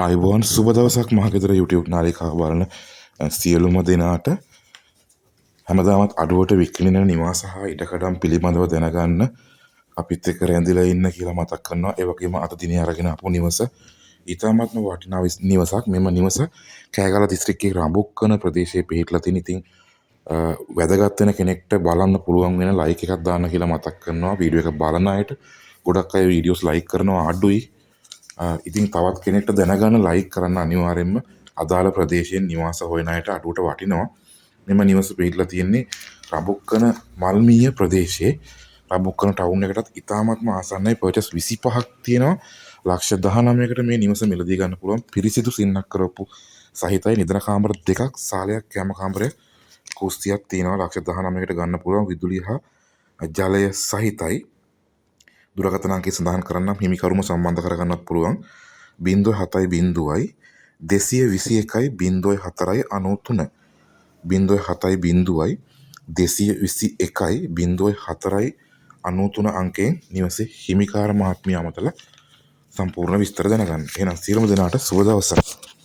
අයිබෝන් සුබ දවසක් මහගෙදර YouTube නාලිකාව බලන සියලුම දෙනාට හැමදාමත් අඩුවට විකිණෙන නිවාස හා ඉඩකඩම් පිළිබඳව දැනගන්න අපිත් එක්ක රැඳිලා ඉන්න කියලා මතක් කරනවා. ඒ වගේම අද දිනේ අරගෙන ආපු නිවස ඊටාත්ම වටිනා නිවසක්. මෙම නිවස කෑගල්ල දිස්ත්‍රික්කයේ රඹුක්කන ප්‍රදේශයේ පිහිටලා තියෙන. ඉතින් වැදගත් වෙන කෙනෙක්ට බලන්න පුළුවන් වෙන ලයික් එකක් දාන්න කියලා මතක් කරනවා. වීඩියෝ එක බලන අයට ගොඩක් අය වීඩියෝස් ලයික් කරනවා අඩුයි. ඉතින් තවත් කෙනෙක්ට දැනගන්න ලයික් කරන්න අනිවාර්යෙන්ම අදාළ ප්‍රදේශයෙන් නිවාස හොයන අයට අඩුවට වටිනවා. මෙම නිවස පිහිටලා තියෙන්නේ රඹුක්කන මල්මීය ප්‍රදේශයේ. රඹුක්කන ටවුන් එකටත් ඉතාමත්ම ආසන්නයි. පර්චස් 25ක් තියෙනවා. ලක්ෂ 19කට මේ නිවස මිලදී ගන්න පුළුවන්. පිරිසිදු සින්නක් කරපු සහිතයි. නිදන කාමර දෙකක්, සාලයක්, කැම කාමරයක්, කුස්සියක් තියෙනවා. ලක්ෂ 19කට ගන්න පුළුවන්. විදුලිය හා ජලය සහිතයි. දුරකථන අංකය සඳහන් කරන්නම්. හිමිකරුම සම්බන්ධ කරගන්නත් පුළුවන්. 07 221 04 93 07 221 04 93 අංකයෙන් නිවසේ හිමිකාර මහත්මිය අමතලා සම්පූර්ණ විස්තර දැනගන්න. එහෙනම් සියලුම දෙනාට සුබ දවසක්.